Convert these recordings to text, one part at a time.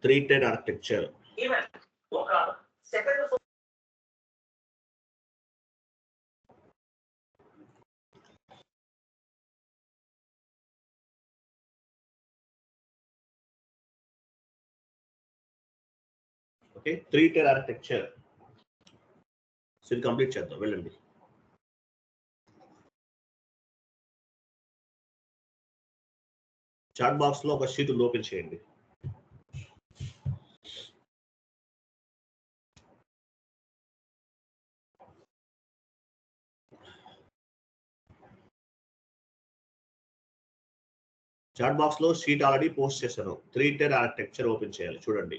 3-tier architecture. Okay, 3-tier architecture. So ఇది complete చేద్దాం, వెళ్ళండి. చాట్ బాక్స్ లో ఒక షీట్ ఓపెన్ చేయండి. చాట్ బాక్స్ లో షీట్ ఆల్రెడీ పోస్ట్ చేశాను. 3-tier ఆర్కిటెక్చర్ ఓపెన్ చేయాలి, చూడండి.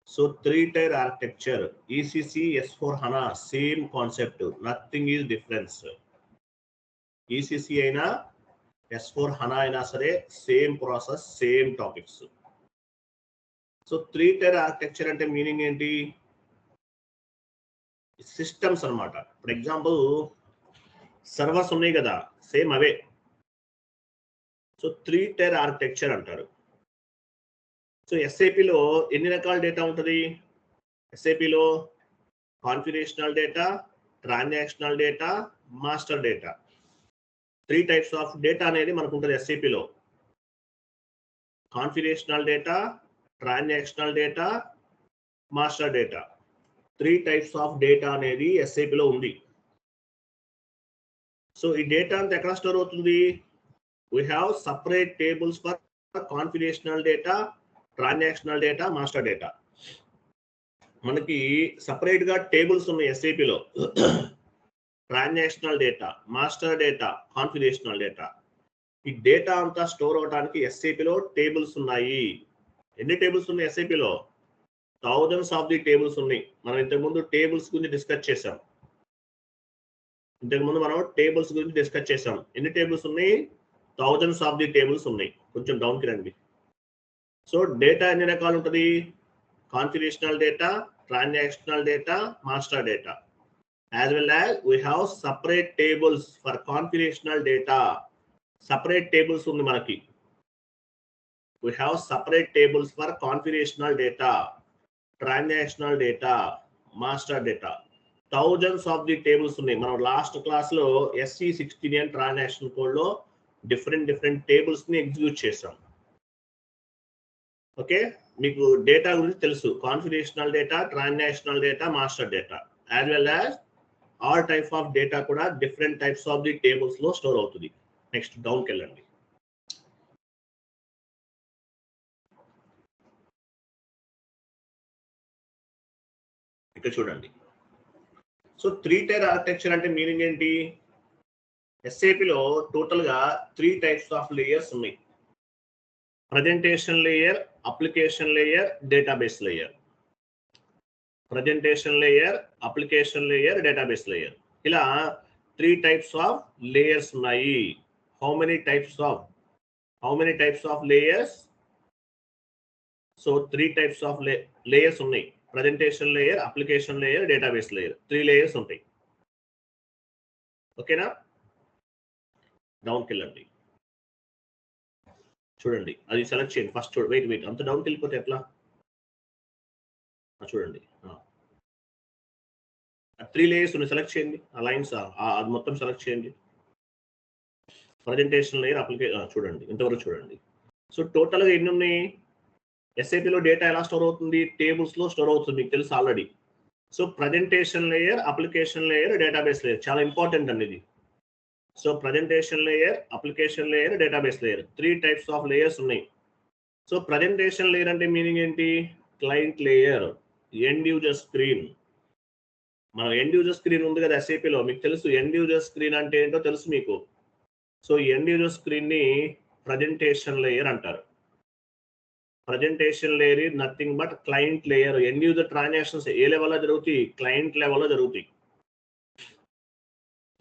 So 3-tier architecture, ECC S4 HANA same concept, nothing is difference. ECC అయినా S4 HANA అయినా సరే same process, same topics. So 3-tier architecture అంటే meaning ఏంటి? సిస్టమ్స్ అన్నమాట. ఫర్ ఎగ్జాంపుల్ సర్వర్స్ ఉన్నాయి కదా, సేమ్ అవే. సో 3-tier ఆర్కిటెక్చర్ అంటారు. సో ఎస్ఏపిలో ఎన్ని రకాల డేటా ఉంటుంది? ఎస్ఏపిలో configurational data, transactional data, master data, 3 types of data అనేది మనకు ఉంటుంది ఎస్ఏపిలో. Configurational data, transactional data, master data, 3 types of data అనేది ఎస్ఏపిలో ఉంది. సో ఈ డేటా అంతా ఎక్కడ స్టోర్ అవుతుంది? We have separate tables for configurational data, transactional data, master data. మనకి సపరేట్ గా టేబుల్స్ ఉన్నాయి ఎస్ఏపిలో. Transactional data, master data, configurational data. ఈ డేటా అంతా స్టోర్ అవడానికి ఎస్ఏపిలో టేబుల్స్ ఉన్నాయి. ఎన్ని టేబుల్స్ ఉన్నాయి ఎస్ఏపిలో? థౌజండ్స్ ఆఫ్ ది టేబుల్స్ ఉన్నాయి. మనం ఇంతకుముందు టేబుల్స్ గురించి డిస్కస్ చేసాం. ఎన్ని టేబుల్స్ ఉన్నాయి? థౌజండ్స్ ఆఫ్ ది టేబుల్స్ ఉన్నాయి. కొంచెం డౌన్కి రండి. సో డేటా ఎన్ని రకాలు ఉంటుంది? Configurational data, transactional data, master data. As well as we have separate tables for configurational data. Separate tables ఉంది మనకి. We have separate tables for configurational data, transactional data, master data. Thousands of the tables ఉన్నాయి. మనం last class లో SE16 transaction code లో different tables ని execute చేసాం. Okay, మీకు data గురించి తెలుసు. Configurational data, transactional data, master data, as well as all type of data కూడా different types of the tables లో స్టోర్ అవుతుంది. నెక్స్ట్ డౌన్కి వెళ్ళండి. ఇక్కడ చూడండి. సో 3-tier ఆర్కిటెక్చర్ అంటే మీనింగ్ ఏంటి? ఎస్ఏపిలో టోటల్ గా 3 types ఆఫ్ లేయర్స్ ఉన్నాయి. Presentation layer, application layer, database layer. Presentation layer, application layer, database layer. ఇలా 3 types ఆఫ్ లేయర్స్ ఉన్నాయి. How many types of layers? So 3 types of layers ఉన్నాయి. Presentation layer, application layer, database layer, 3 layers ఉంటాయి. ఓకేనా? డౌన్కి వెళ్ళండి. చూడండి, అది select చేయండి first. Wait అంత డౌన్కి వెళ్ళిపోతే ఎట్లా? చూడండి, 3 layers ఉన్నాయి. సెలెక్ట్ చేయండి ఆ లైన్స్, అది మొత్తం సెలెక్ట్ చేయండి. ప్రజెంటేషన్ లేయర్, చూడండి ఇంతవరకు చూడండి. సో టోటల్ గా ఎన్ని ఉన్నాయి? ఎస్ఏపిలో డేటా ఎలా స్టోర్ అవుతుంది? టేబుల్స్ లో స్టోర్ అవుతుంది, మీకు తెలుసు already. So presentation layer, application layer, database layer చాలా ఇంపార్టెంట్ అండి ఇది. So presentation layer, application layer, database layer, 3 types of layers ఉన్నాయి. సో ప్రజెంటేషన్ లేయర్ అంటే మీనింగ్ ఏంటి? Client layer, end user screen. మన ఎండ్ యూజర్ స్క్రీన్ ఉంది కదా ఎస్ఏపిలో, మీకు తెలుసు ఎండ్ యూజర్ స్క్రీన్ అంటే ఏంటో తెలుసు మీకు. సో ఎండ్ యూజర్ స్క్రీన్ ని ప్రజెంటేషన్ లేయర్ అంటారు. Presentation layer is nothing but client layer. End user transactions ఏ లెవెల్లో జరుగుతాయి? క్లయింట్ లెవెల్లో జరుగుతాయి.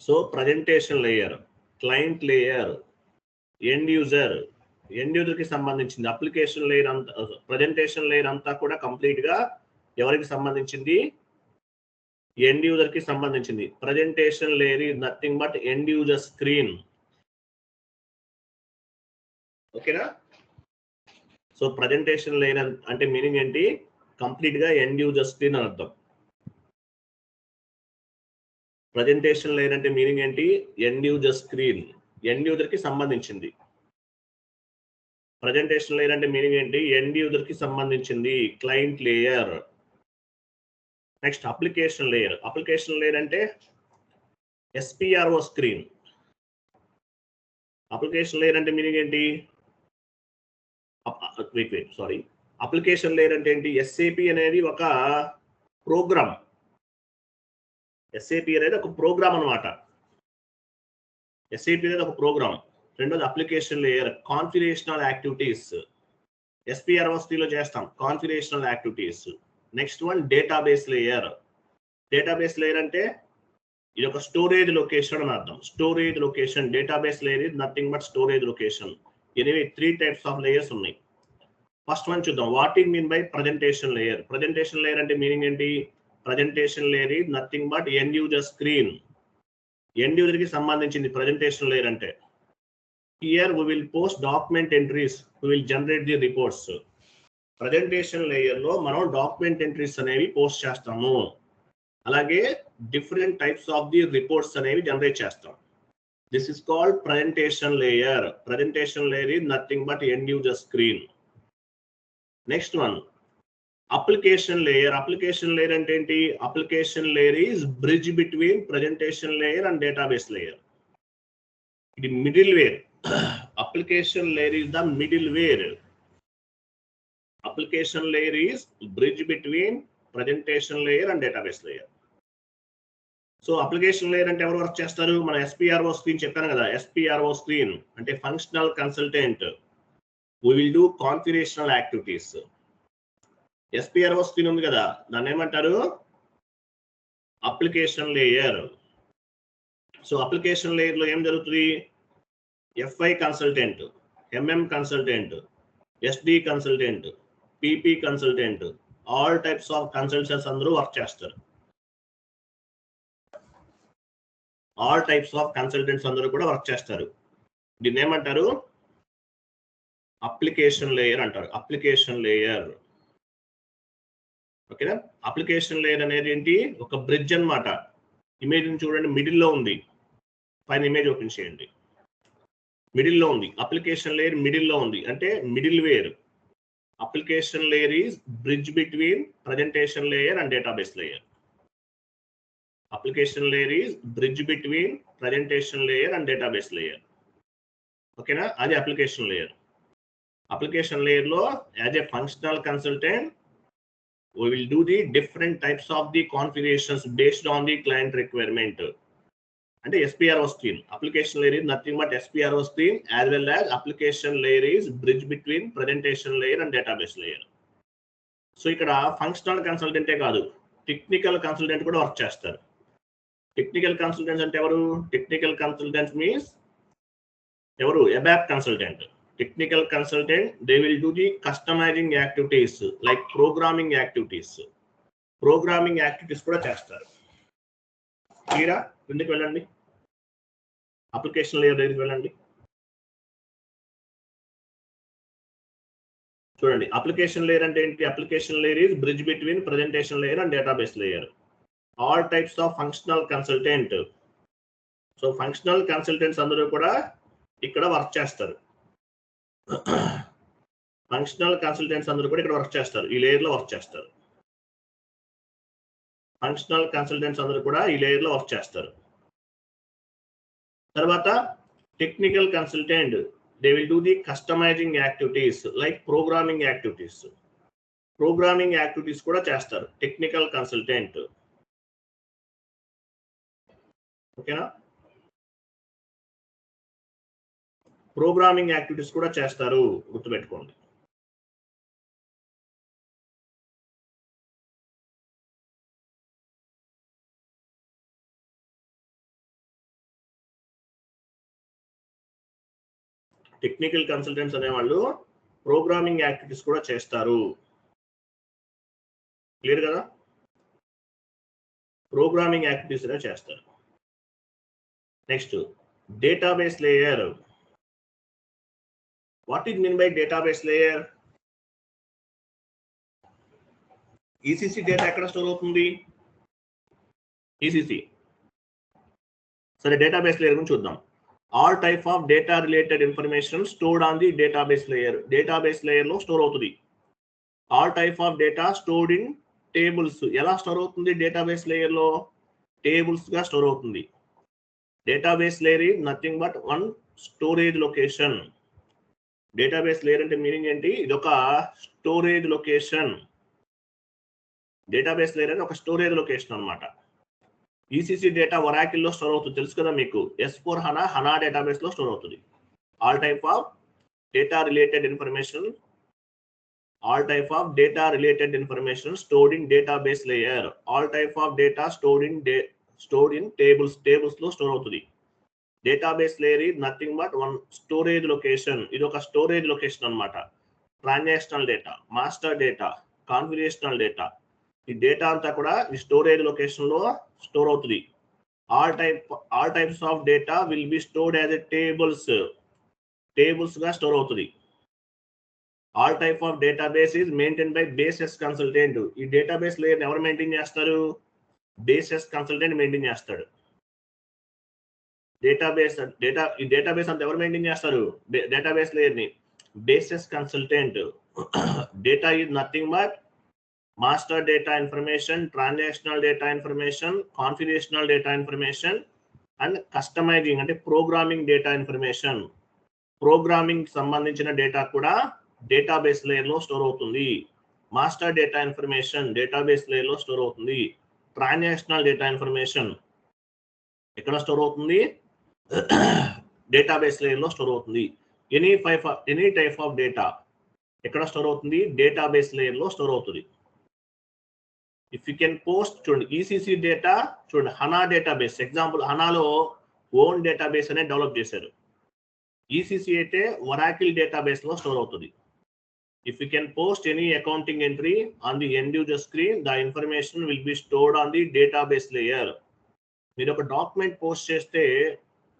So presentation layer, client layer, end user కి సంబంధించింది. అప్లికేషన్ లేయర్ అంతా, ప్రజెంటేషన్ లేయర్ అంతా కూడా కంప్లీట్ గా ఎవరికి సంబంధించింది? ఎండ్ యూజర్ కి సంబంధించింది. Presentation layer is nothing but end user screen. ఓకేనా? సో ప్రజెంటేషన్ లేయర్ అంటే మీనింగ్ ఏంటి? కంప్లీట్ గా ఎండ్ యూజర్ స్క్రీన్ అని అర్థం. ప్రజెంటేషన్ లేయర్ అంటే మీనింగ్ ఏంటి? End user screen, end user కి సంబంధించింది. ప్రజెంటేషన్ లేయర్ అంటే మీనింగ్ ఏంటి? ఎండ్ యూజర్ కి సంబంధించింది, client layer. Next application layer. Application layer అంటే SPRO స్క్రీన్. అప్లికేషన్ లేయర్ అంటే మీనింగ్ ఏంటి? సారీ, అప్లికేషన్ లేయర్ అంటే ఏంటి? SAP అనేది ఒక ప్రోగ్రామ్. SAP అనేది ఒక ప్రోగ్రామ్ అనమాట. SAP అనేది ఒక ప్రోగ్రామ్. రెండోది application layer, configurational activities. SPRO లో చేస్తాం configurational activities. Next one database layer. Database layer అంటే ఇది ఒక స్టోరేజ్ లొకేషన్ అని అర్థం. Storage location, database layer is nothing but storage location. Anyway 3 types of layers ఉన్నాయి. ఫస్ట్ వన్ చూద్దాం. What is mean by presentation layer? Presentation layer అంటే meaning ఏంటి? Presentation layer is nothing but end user screen. End user కి సంబంధించింది presentation layer అంటే. Here we will post document entries, we will generate the reports. Presentation layer లో మనం document entries అనేవి post చేస్తాము, అలాగే different types of the reports అనేవి generate చేస్తాం. This is called presentation layer. Presentation layer is nothing but end user screen. Next one application layer. Application layer అంటే ఏంటి? Application layer is bridge between presentation layer and database layer. ఇది middleware. Application layer is the middleware. Application layer is bridge between presentation layer and database layer. So application layer అంటే ఎవరు work చేస్తారు? మన SPRO screen చెప్పాను కదా. SPRO screen అంటే functional consultant. we will do configurational activities. SPRO screen ఉంది కదా, దాన్ని ఏమంటారు? Application layer. So application layer లో ఏం జరుగుతుంది? FI consultant, MM consultant, SD consultant, PP consultant, all types of consultants అందరూ వర్క్ చేస్తారు. ఆల్ టైప్స్ ఆఫ్ కన్సల్టెంట్స్ అందరూ కూడా వర్క్ చేస్తారు. దీన్ని ఏమంటారు? అప్లికేషన్ లేయర్ అంటారు. Application layer. ఓకేనా? అప్లికేషన్ లేయర్ అనేది ఏంటి? ఒక బ్రిడ్జ్ అన్నమాట. ఇమేజ్ చూడండి, మిడిల్ లో ఉంది. పైన ఇమేజ్ ఓపెన్ చేయండి, మిడిల్ లో ఉంది. అప్లికేషన్ లేయర్ మిడిల్ లో ఉంది అంటే middleware. Application layer is bridge between presentation layer and database layer. Application layer is bridge between presentation layer and database layer. ఓకేనా? అది అప్లికేషన్ లేయర్. అప్లికేషన్ లేయర్ లో as a functional consultant we will do the different types of the configurations based on the client requirement. అంటే SPRO screen. Application layer is nothing but SPRO screen as well as application layer is bridge between presentation layer and database layer. So ఇక్కడ functional కన్సల్టెంటే కాదు, technical consultant కూడా work చేస్తారు. Technical consultants అంటే ఎవరు? Technical consultants means ఎవరు? ABAP consultant. Technical consultant, they will do the customizing activities like programming activities. Programming activities కూడా చేస్తారు. క్లియరా? ఎందుకు వెళ్ళండి, అప్లికేషన్ లేయర్ దగ్గరికి వెళ్ళండి. చూడండి, అప్లికేషన్ లేయర్ అంటే ఏంటి? Application layer is bridge between presentation layer and database layer. All types of functional consultant. So functional consultants అందరూ కూడా ఇక్కడ వర్క్ చేస్తారు. ఫంక్షనల్ కన్సల్టెంట్స్ అందరూ కూడా ఇక్కడ వర్క్ చేస్తారు, ఈ లేయర్ లో వర్క్ చేస్తారు. ఫంక్షనల్ కన్సల్టెంట్స్ అందరూ కూడా ఈ లేయర్ లో వర్క్ చేస్తారు. తర్వాత technical consultant, they will do the customising activities like programming activities. Programming activities కూడా చేస్తారు టెక్నికల్ కన్సల్టెంట్. ఓకేనా? ప్రోగ్రామింగ్ యాక్టివిటీస్ కూడా చేస్తారు, గుర్తుపెట్టుకోండి. టెక్నికల్ కన్సల్టెంట్స్ అనేవాళ్ళు ప్రోగ్రామింగ్ యాక్టివిటీస్ కూడా చేస్తారు. క్లియర్ కదా? ప్రోగ్రామింగ్ యాక్టివిటీస్ అనేవి చేస్తారు. Next database layer. What is mean by database layer? ECC data ఎక్కడ స్టోర్ అవుతుంది? ఈసీసీ. సరే, డేటాబేస్ లేయర్ గురించి చూద్దాం. All type of data related information stored on the database layer. Database layer లో store అవుతుంది. All type of data stored in tables. ఎలా store అవుతుంది database layer లో? టేబుల్స్ గా స్టోర్ అవుతుంది. Database layer is nothing but one storage location. Database layer అంటే meaning ఏంటి? ఇది ఒక స్టోరేజ్ లొకేషన్. డేటాబేస్ లేయర్ అంటే ఒక స్టోరేజ్ లొకేషన్ అన్నమాట. ఈసీసీ డేటా ఒరాకిల్ లో స్టోర్ అవుతుంది, తెలుసు కదా మీకు. S4 హనా డేటాబేస్ లో స్టోర్ అవుతుంది. All type of data related information stored in database layer. All type of data stored in tables లో స్టోర్ అవుతుంది. Database layer is nothing but one storage location. ఇది ఒక స్టోరేజ్ లొకేషన్ అన్నమాట. Transactional data, master data, configurational data, ఈ data అంతా కూడా ఈ storage location లో స్టోర్ అవుతుంది. All types of data will be stored as a tables గా స్టోర్ అవుతుంది. All type of database is maintain by basis consultant. ఈ డేటాబేస్ లేయర్ ఎవరు మెయింటైన్ చేస్తారు? బేసెస్ కన్సల్టెంట్ మెయింటైన్ చేస్తాడు. ఈ డేటాబేస్ అంతా ఎవరు మెయింటైన్ చేస్తారు? డేటాబేస్ లేయర్ ని basis consultant. Data is nothing but master data information, transactional data information, configurational data information and customising అంటే ప్రోగ్రామింగ్ డేటా ఇన్ఫర్మేషన్. ప్రోగ్రామింగ్ సంబంధించిన డేటా కూడా డేటాబేస్ లేయర్ లో స్టోర్ అవుతుంది. Master data information database layer లో store అవుతుంది. Transactional data information ఎక్కడ store అవుతుంది? Database layer లో స్టోర్ అవుతుంది. ఎనీ టైప్ ఆఫ్ డేటా ఎక్కడ స్టోర్ అవుతుంది? డేటాబేస్ లేయర్ లో స్టోర్ అవుతుంది. ఇఫ్ యూ కెన్ పోస్ట్, చూడండి ఈసీసీ డేటా, చూడండి హనా డేటాబేస్ ఎగ్జాంపుల్. హనాలో ఓన్ డేటాబేస్ అనేది డెవలప్ చేశారు. ఈసీసీ అయితే ఒరాకిల్ డేటాబేస్ లో స్టోర్ అవుతుంది. If you can post any accounting entry on the end user screen, the information will be stored on the database layer. మీరు ఒక document post చేస్తే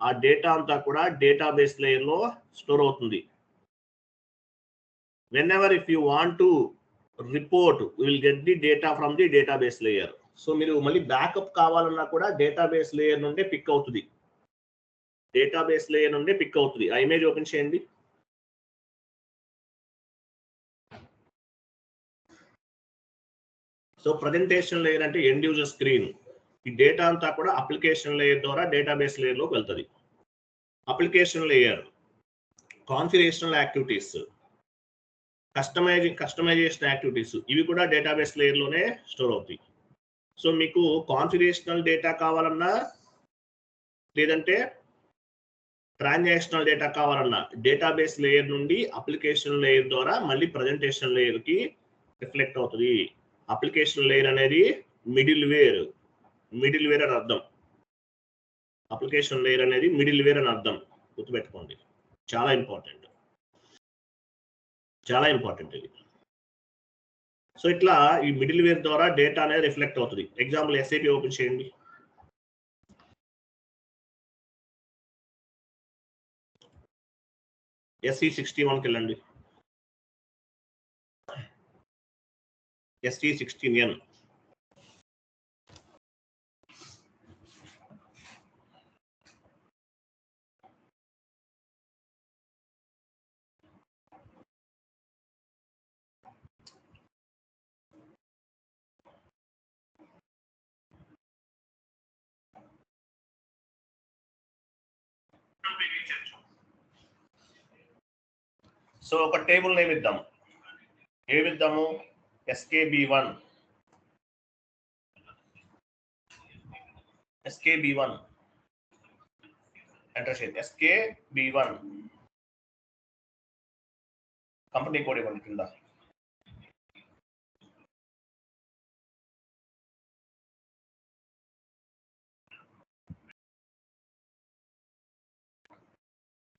ఆ డేటా అంతా కూడా డేటాబేస్ లేయర్ లో స్టోర్ అవుతుంది. whenever if you want to report, we will get the data from the database layer. So మీరు మళ్ళీ బ్యాకప్ కావాలన్నా కూడా డేటాబేస్ లేయర్ నుండే పిక్ అవుతుంది. డేటాబేస్ లేయర్ నుండే పిక్ అవుతుంది. ఆ ఇమేజ్ ఓపెన్ చేయండి. సో ప్రజెంటేషన్ లేయర్ అంటే ఎండ్ యూజర్ స్క్రీన్. ఈ డేటా అంతా కూడా అప్లికేషన్ లేయర్ ద్వారా డేటాబేస్ లేయర్ లోకి వెళ్తుంది. Application layer configurational activities, customisation activities, ఇవి కూడా డేటాబేస్ లేయర్ లోనే స్టోర్ అవుతాయి. సో మీకు కాన్ఫిగరేషనల్ డేటా కావాలన్నా లేదంటే ట్రాన్సాక్షనల్ డేటా కావాలన్నా డేటాబేస్ లేయర్ నుండి అప్లికేషన్ లేయర్ ద్వారా మళ్ళీ ప్రజెంటేషన్ లేయర్ కి రిఫ్లెక్ట్ అవుతుంది. అప్లికేషన్ లేయర్ అనేది మిడిల్ వేర్ అని అర్థం. అప్లికేషన్ లేయర్ అనేది మిడిల్ వేర్ అని అర్థం, గుర్తుపెట్టుకోండి. చాలా ఇంపార్టెంట్ ఇది. సో ఇట్లా ఈ మిడిల్ వేర్ ద్వారా డేటా అనేది రిఫ్లెక్ట్ అవుతుంది. ఎగ్జాంపుల్ SAP ఓపెన్ చేయండి. SE61కి వెళ్ళండి. SE16N. సో ఒక టేబుల్ నేమ్ ఇద్దాం. ఏమిద్దాము? SKB1. ఎంటర్ చేయండి. SKB1 కంపెనీ కోడ్ ఇవ్వండి కింద.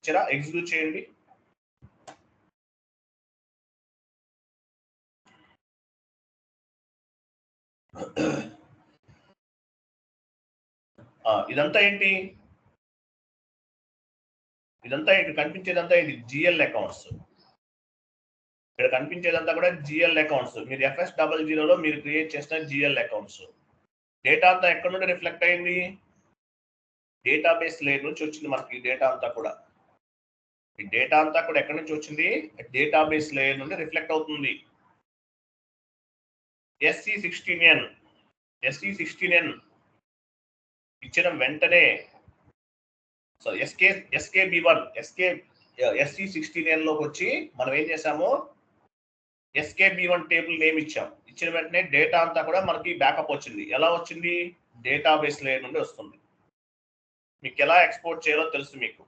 చరా ఎగ్జిక్యూట్ చేయండి. ఇదంతా ఏంటి? కనిపించేదంతా ఏంటి? GL accounts. ఇక్కడ కనిపించేదంతా కూడా జిఎల్ అకౌంట్స్. మీరు FS00లో మీరు క్రియేట్ చేసిన జిఎల్ అకౌంట్స్. డేటా అంతా ఎక్కడ నుండి రిఫ్లెక్ట్ అయింది? డేటాబేస్ లేయర్ నుంచి వచ్చింది మనకి ఈ డేటా అంతా కూడా. ఈ డేటా అంతా కూడా ఎక్కడి నుంచి వచ్చింది? డేటాబేస్ లేయర్ నుండి రిఫ్లెక్ట్ అవుతుంది. SC16N ఇచ్చిన వెంటనే SC16N లోకి వచ్చి మనం ఏం చేసాము? SKB1 టేబుల్ నేమ్ ఇచ్చాం. ఇచ్చిన వెంటనే డేటా అంతా కూడా మనకి బ్యాకప్ వచ్చింది. ఎలా వచ్చింది? డేటాబేస్ లేయర్ నుండి వస్తుంది. మీకు ఎలా ఎక్స్పోర్ట్ చేయాలో తెలుసు మీకు.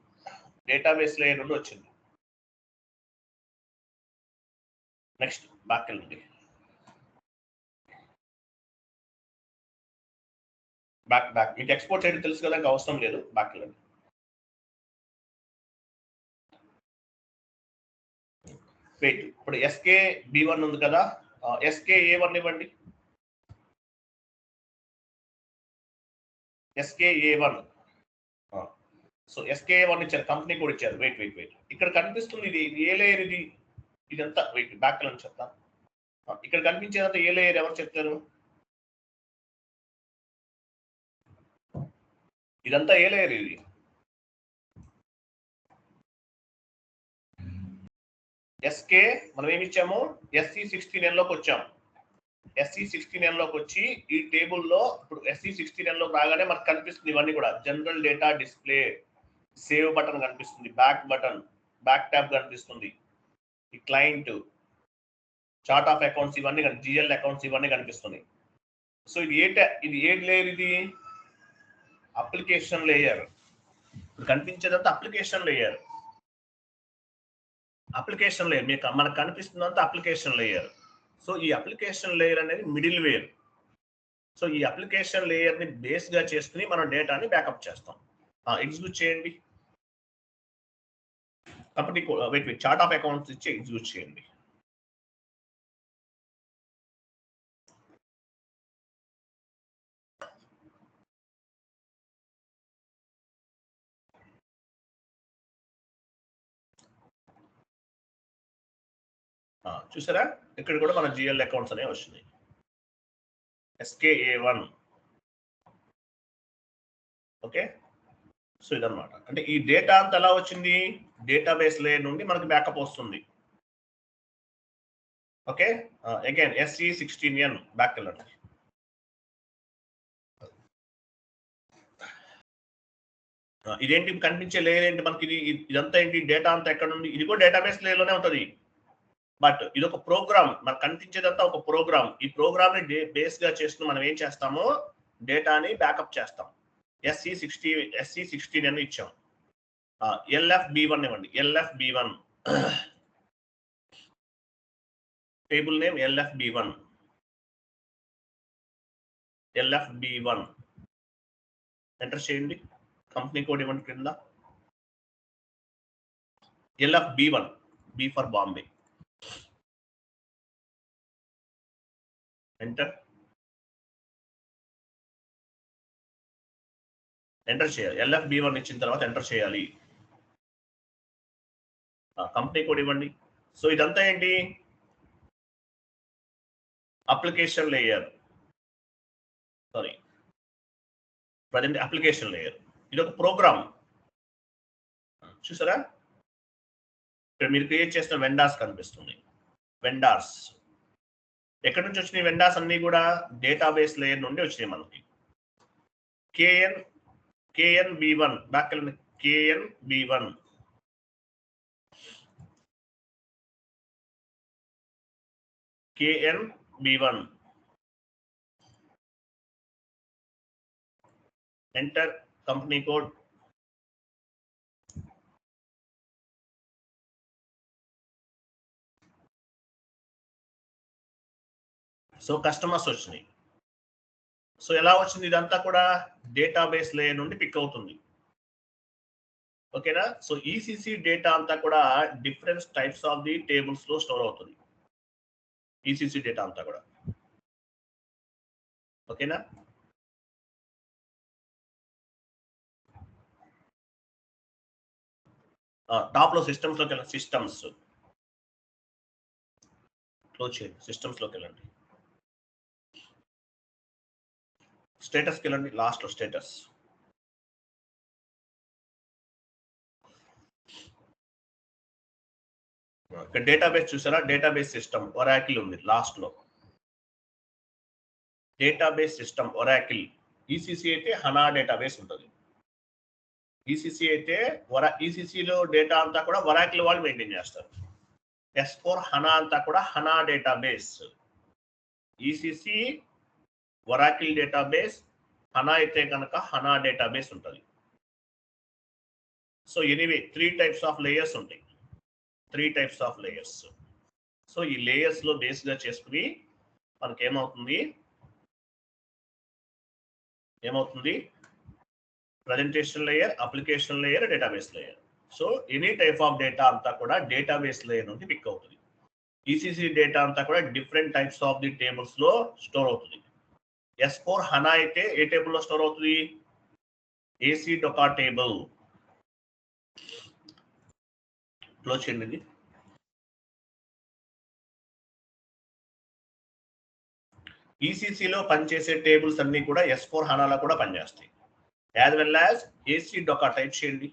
డేటాబేస్ లేయర్ నుండి వచ్చింది. నెక్స్ట్ బ్యాక్ వెళ్ళండి. బ్యాక్ మీకు ఎక్స్పోర్ట్ చేయడం తెలుసు కదా, ఇంకా అవసరం లేదు. బ్యాక్ వెళ్ళండి. వెయిట్, ఇప్పుడు SKB1 ఉంది కదా, SKA1 ఇవ్వండి. SKA1. సో SKA1 ఇచ్చారు, కంపెనీ కూడా ఇచ్చారు. వెయిట్ ఇక్కడ కనిపిస్తుంది ఇది ఏ లేయర్? ఇదంతా వెయిట్ బ్యాక్ వెళ్ళండి చెప్తా. ఇక్కడ కనిపించేదంతా ఏ లేయర్? ఎవరు చెప్తారు? ఇదంతా ఏ లేయర్? ఇది SK మనం ఏమి ఇచ్చాము? SC16N లోకి వచ్చాం. SC16N లోకి వచ్చి ఈ టేబుల్లో ఇప్పుడు SC16N లోకి రాగానే మనకు కనిపిస్తుంది ఇవన్నీ కూడా. General data display, save button కనిపిస్తుంది, బ్యాక్ ట్యాబ్ కనిపిస్తుంది, ఈ క్లయింట్, చార్ట్ ఆఫ్ అకౌంట్స్ ఇవన్నీ, జిఎల్ అకౌంట్స్ ఇవన్నీ కనిపిస్తున్నాయి. సో ఇది ఏ లేయర్? ఇది అప్లికేషన్ లేయర్. ఇప్పుడు కనిపించేదంతా అప్లికేషన్ లేయర్. మీకు మనకు కనిపిస్తుందంతా అప్లికేషన్ లేయర్. సో ఈ అప్లికేషన్ లేయర్ అనేది మిడిల్ వేర్. సో ఈ అప్లికేషన్ లేయర్ ని బేస్ గా చేసుకుని మనం డేటాని బ్యాకప్ చేస్తాం. ఎగ్జిక్యూట్ చేయండి. Company weight chart of accounts ఇచ్చి ఎగ్జిక్యూట్ చేయండి. చూసారా, ఇక్కడ కూడా మన జిఎల్ అకౌంట్స్ అనేవి వచ్చినాయి. SKA1. ఓకే, సో ఇదన్నమాట. అంటే ఈ డేటా అంతా ఎలా వచ్చింది? డేటాబేస్ లేయర్ నుండి మనకి బ్యాకప్ వస్తుంది. ఓకే, అగైన్ SC16N బ్యాక్ వెళ్ళండి. ఇదేంటి కనిపించే లేయర్ ఏంటి మనకి? ఇదంతా ఏంటి? డేటా అంతా ఎక్కడ నుండి? ఇది కూడా డేటాబేస్ లేయర్ లోనే ఉంటుంది. బట్ ఇది ఒక ప్రోగ్రామ్. మనకు కనిపించేదంతా ఒక ప్రోగ్రామ్. ఈ ప్రోగ్రామ్ ని బేస్ గా చేసుకుని మనం ఏం చేస్తాము? డేటాని బ్యాకప్ చేస్తాం. SC16N ఇచ్చాం. LFB1 ఇవ్వండి. LFB1 table name LFB1. Enter చేయండి. కంపెనీ కోడ్ ఇవ్వండి కింద. LFB1, B for Bombay. Enter చేయాలి. LFB1 ఇచ్చిన తర్వాత ఎంటర్ చేయాలి. కంపెనీ కోడ్ ఇవ్వండి. సో ఇదంతా ఏంటి? Application layer. Present application layer. ఇది ఒక ప్రోగ్రామ్. చూసారా, ఇక్కడ మీరు క్రియేట్ చేసిన వెండార్స్ కనిపిస్తుంది. వెండార్స్ ఎక్కడి నుంచి వచ్చినాయి? వెండార్స్ అన్ని కూడా డేటాబేస్ లేయర్ నుండి వచ్చినాయి మనకి. KNB1 బ్యాక్ వెళ్ళండి. KNB1 enter company code. So customers వచ్చినాయి. సో ఎలా వచ్చింది? ఇదంతా కూడా డేటాబేస్ లేయర్ నుండి పిక్ అవుతుంది. ఓకేనా? సో ECC డేటా అంతా కూడా different types of the tables లో స్టోర్ అవుతుంది. ECC డేటా అంతా కూడా. ఓకేనా? టాప్ లో సిస్టమ్స్ లోకి వెళ్ళిన సిస్టమ్స్ క్లోజ్ చేయండి, సిస్టమ్స్లోకి వెళ్ళండి, స్టేటస్కి వెళ్ళండి, లాస్ట్లో స్టేటస్. ఇక్కడ డేటాబేస్ చూసారా, డేటాబేస్ సిస్టమ్ ఒరాకిల్ ఉంది లాస్ట్లో. Database system Oracle. ఈసీసీ అయితే హనా డేటాబేస్ ఉంటుంది. ఈసీసీ అయితే ఈసీసీలో డేటా అంతా కూడా ఒరాకిల్ వాళ్ళు మెయింటైన్ చేస్తారు. S4 హనా అంతా కూడా HANA database. ECC Oracle database, HANA అయితే కనుక హనా డేటాబేస్ ఉంటుంది. So anyway 3 types of layers ఉంటాయి, 3 టైప్స్ ఆఫ్ లేయర్స్. సో ఈ లేయర్స్ లో బేస్ గా చేసుకుని మనకి ఏమవుతుంది presentation layer, application layer, database layer. So any type of data అంతా కూడా డేటాబేస్ లేయర్ నుండి పిక్ అవుతుంది. ఈసీసీ డేటా అంతా కూడా different types of the tables లో స్టోర్ అవుతుంది. S4 హనా అయితే ఏ టేబుల్ లో స్టోర్ అవుతుంది? ACDOCA table. క్లోజ్ చేయండి. ఈసీసీలో పనిచేసే టేబుల్స్ అన్ని కూడా S4 హనాలో కూడా పనిచేస్తాయి. As well as ACDOCA type చేయండి,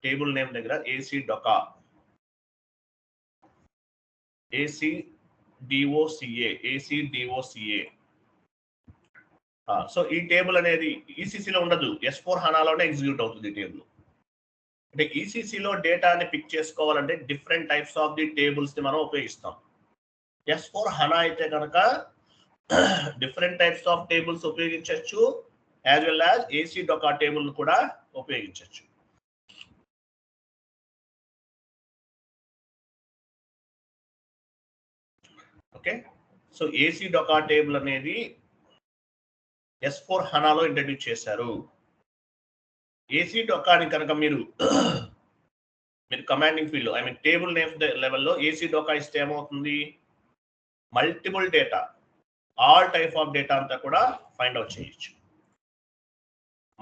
టేబుల్ నేమ్ దగ్గర ACDOCA, A C D O C A. So ఈ టేబుల్ అనేది ఈసీసీలో ఉండదు, S4 హనాలోనే ఎగ్జిక్యూట్ అవుతుంది ఈ టేబుల్. అంటే ఈసీసీలో డేటాని పిక్ చేసుకోవాలంటే different types of the tables ని మనం ఉపయోగిస్తాం. S4 హనా అయితే కనుక డిఫరెంట్ టైప్స్ ఆఫ్ టేబుల్స్ ఉపయోగించవచ్చు, as well as ACDOCA table కూడా ఉపయోగించవచ్చు. Okay, so ACDOCA table అనేది S4 హనాలో ఇంట్రడ్యూస్ చేశారు. ఏసీ డొకాని కనుక మీరు కమాండింగ్ ఫీల్డ్ లో, ఐ మీన్ టేబుల్ నేమ్ లెవెల్లో ఏసీ డొకా ఇస్తే ఏమవుతుంది? Multiple data, all type of data అంతా కూడా ఫైండ్ అవుట్ చేయొచ్చు,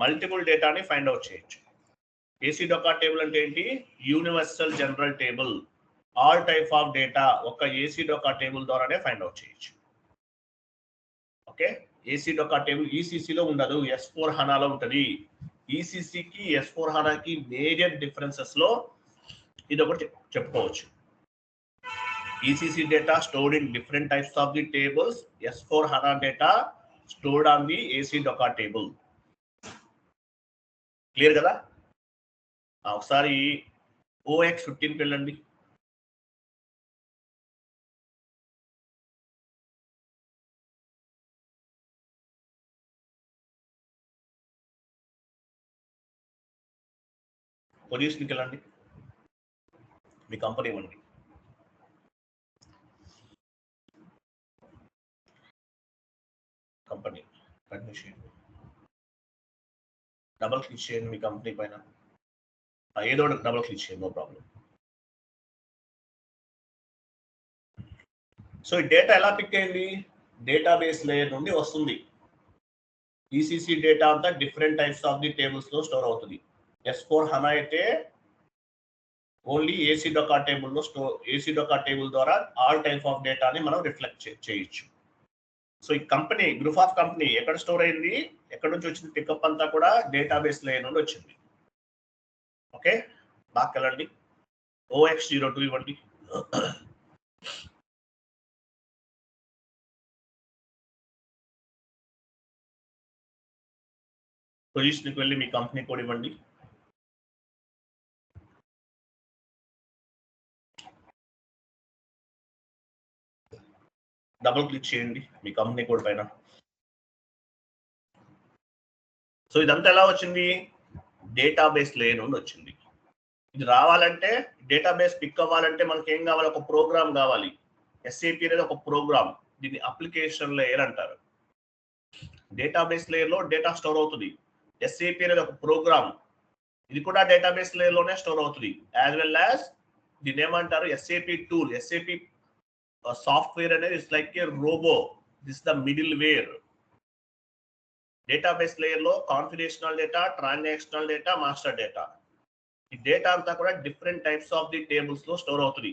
మల్టిపుల్ డేటాని ఫైండ్ అవుట్ చేయొచ్చు. ఏసీ డొకా టేబుల్ అంటే ఏంటి? Universal general table. All type of data ఒక ఏసీ డొకా టేబుల్ ద్వారానే ఫైండ్ అవుట్ చేయొచ్చు. ఓకే, ఏసీ డొకా టేబుల్ ఈసీసీలో ఉండదు, S4 హనాలో ఉంటుంది. ఈసీసీకి S4 హనాకి మేజర్ డిఫరెన్సెస్ లో ఇది ఒకటి చెప్పుకోవచ్చు. ECC data stored in different types of the tables. S4 HANA data stored on the AC Docker table. Clear కదా? ఒకసారి OX15 కి వెళ్ళండి. పొజిషన్కి వెళ్ళండి, మీ కంపెనీ ఇవ్వండి. కంపెనీ డబల్ క్లిక్ చేయండి మీ కంపెనీ పైన, ఏదో డబల్ క్లిక్ చేయండి, నో ప్రాబ్లం. సో ఈ డేటా ఎలా పిక్ అయింది? డేటాబేస్ లేయర్ నుండి వస్తుంది. ఈసీసీ డేటా అంతా different types of the tables లో స్టోర్ అవుతుంది. S4 హనా అయితే ఓన్లీ ఏసీ డొకా టేబుల్లో ఏసీ డొకా టేబుల్ ద్వారా ఆల్ టైప్ ఆఫ్ డేటాని మనం రిఫ్లెక్ట్ చేయొచ్చు. సో ఈ కంపెనీ, గ్రూప్ ఆఫ్ కంపెనీ ఎక్కడ స్టోర్ అయింది, ఎక్కడ నుంచి వచ్చింది పికప్ అంతా కూడా డేటాబేస్ లేయర్ నుండి వచ్చింది. ఓకే, బాగా వెళ్ళండి, OX02 ఇవ్వండి. పొజిషన్కి వెళ్ళి మీ కంపెనీ కోడ్ ఇవ్వండి. డబుల్ క్లిక్ చేయండి మీ కంపెనీ కోడ్ పైన. సో ఇదంతా ఎలా వచ్చింది? డేటాబేస్ లేయర్ నుండి వచ్చింది. ఇది రావాలంటే, డేటాబేస్ పిక్ అవ్వాలంటే మనకి ఏం కావాలి? ఒక ప్రోగ్రామ్ కావాలి. SAP అనేది ఒక ప్రోగ్రామ్, దీన్ని అప్లికేషన్ లేయర్ అంటారు. డేటాబేస్ లేయర్ లో డేటా స్టోర్ అవుతుంది. SAP అనేది ఒక ప్రోగ్రామ్, ఇది కూడా డేటాబేస్ లేయర్ లోనే స్టోర్ అవుతుంది. యాజ్ వెల్ యాజ్ దీన్ని ఏమంటారు? SAP టూల్, SAP సాఫ్ట్వేర్ అనేది it's like a robot, this the middleware. Database layer లో configurational data, transactional data, master data, ఈ డేటా అంతా కూడా different types of the tables లో స్టోర్ అవుతుంది.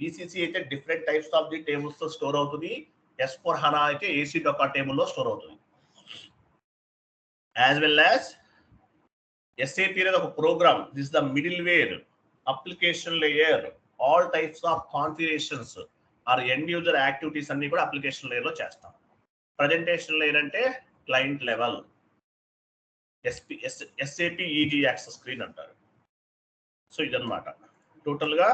ECC అయితే different types of the tables తో store అవుతుంది. S/4HANA అయితే AC Docker టేబుల్ లో స్టోర్ అవుతుంది. యాజ్ వెల్ యాజ్ SAP అనేది ఒక program. This the middleware application layer. All types of configurations or end user activities అన్ని కూడా అప్లికేషన్ లేయర్ లో చేస్తాం. ప్రజెంటేషన్ లేయర్ అంటే client level. SAP EG access screen అంటారు. సో ఇదన్నమాట. టోటల్ గా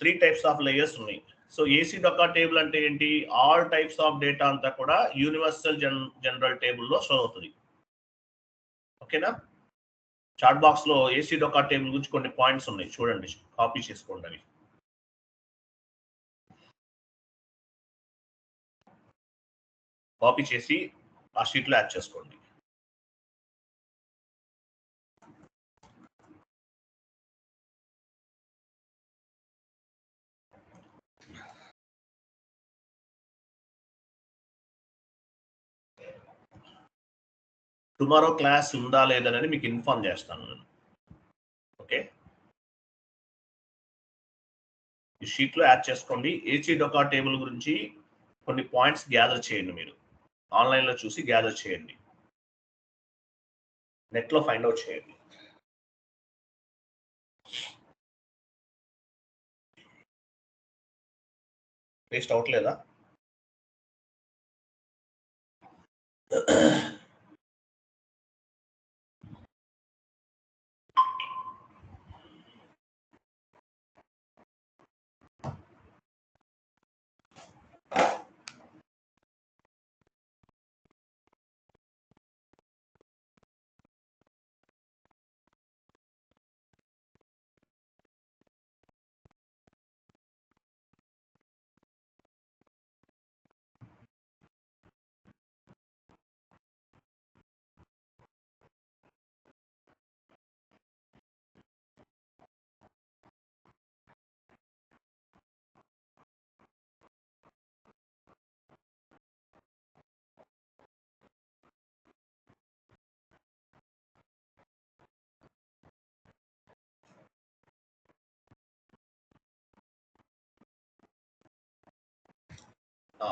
3 టైప్స్ ఆఫ్ లేయర్స్ ఉన్నాయి. సో AC Docker టేబుల్ అంటే ఏంటి? ఆల్ టైప్స్ ఆఫ్ డేటా అంతా కూడా యూనివర్సల్ జనరల్ టేబుల్ లో స్టోర్ అవుతుంది. ఓకేనా? చాట్ బాక్స్ లో AC Docker టేబుల్ గురించి కొన్ని పాయింట్స్ ఉన్నాయి, చూడండి, కాపీ చేసుకోండి. అవి కాపీ చేసి ఆ షీట్ లో యాడ్ చేసుకోండి. టుమారో క్లాస్ ఉందా లేదని మీకు ఇన్ఫార్మ్ చేస్తాను నేను. ఓకే, ఈ షీట్ లో యాడ్ చేసుకోండి. AC Docker టేబుల్ గురించి కొన్ని పాయింట్స్ గ్యాదర్ చేయండి. మీరు ఆన్లైన్ లో చూసి గ్యాదర్ చేయండి, నెట్ లో ఫైండ్ అవుట్ చేయండి. వేస్ట్ అవట్లేదా?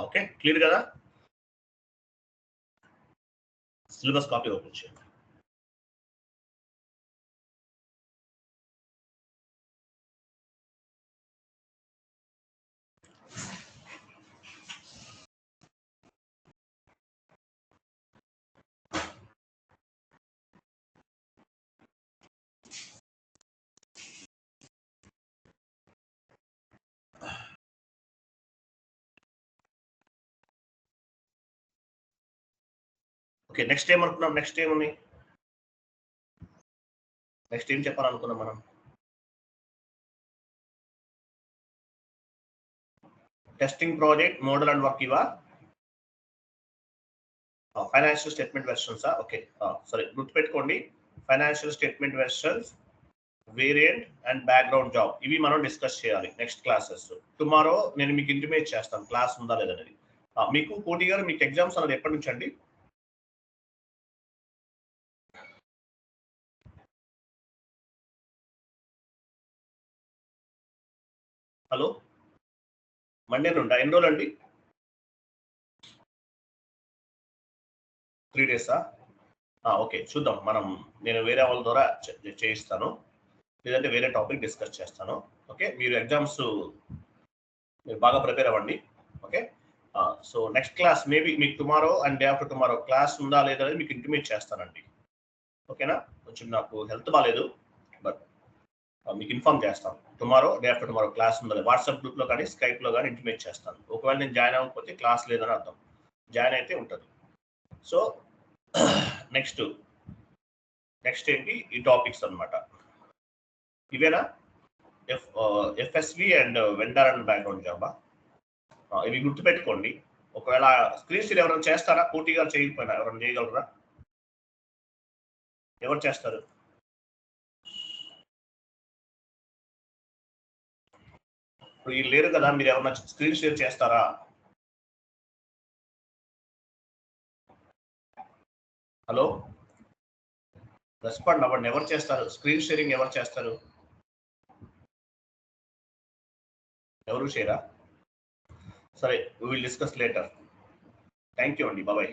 ఓకే, క్లియర్ కదా? సిలబస్ కాపీ ఓపెన్ చేయండి. ఓకే, నెక్స్ట్ ఏమనుకున్నాం? నెక్స్ట్ ఏముంది? నెక్స్ట్ ఏం చెప్పాలనుకున్నాం మనం? Testing project, model and work ఇవా? Financial statement versions. ఓకే, సరే, గుర్తుపెట్టుకోండి. Financial statement versions, variant and background job, ఇవి మనం డిస్కస్ చేయాలి నెక్స్ట్ క్లాసెస్. టుమారో నేను మీకు ఇంటిమేట్ చేస్తాను క్లాస్ ఉందా లేదనేది. మీకు కోటి గారు, మీకు ఎగ్జామ్స్ అనేది ఎప్పటి నుంచి అండి? హలో, మండే నుండా? ఎన్ని రోజులు అండి? 3 డేసా? ఓకే, చూద్దాం. నేను వేరే వాళ్ళ ద్వారా చేయిస్తాను, లేదంటే వేరే టాపిక్ డిస్కస్ చేస్తాను. ఓకే, మీరు ఎగ్జామ్స్ మీరు బాగా ప్రిపేర్ అవ్వండి. Okay, so next class maybe మీకు tomorrow and day after tomorrow class ఉందా లేదా అనేది మీకు ఇంటిమేట్ చేస్తానండి. ఓకేనా? కొంచెం నాకు హెల్త్ బాగాలేదు, బట్ మీకు ఇన్ఫార్మ్ చేస్తాను. Tomorrow, day after tomorrow class ఉందా, వాట్సాప్ గ్రూప్లో కానీ స్కైప్లో కానీ ఇంటిమేట్ చేస్తాను. ఒకవేళ నేను జాయిన్ అవ్వకపోతే క్లాస్ లేదని అర్థం, జాయిన్ అయితే ఉంటుంది. సో నెక్స్ట్ ఏంటి? ఈ టాపిక్స్ అన్నమాట. ఇవేనా? FSV and vendor and background జాబా? ఇవి గుర్తుపెట్టుకోండి. ఒకవేళ స్క్రీన్ షేర్ ఎవరైనా చేస్తారా? కోటి గారు చేయకపోయినా ఎవరైనా చేయగలరా? ఎవరు చేస్తారు? ఇప్పుడు వీళ్ళు లేరు కదా, మీరు ఎవరైనా స్క్రీన్ షేర్ చేస్తారా? హలో, రెస్పాండ్ అవ్వండి. ఎవరు చేస్తారు స్క్రీన్ షేరింగ్? ఎవరు చేస్తారు? ఎవరు షేరా? సరే, we will discuss later. Thank you అండి, బాయ్.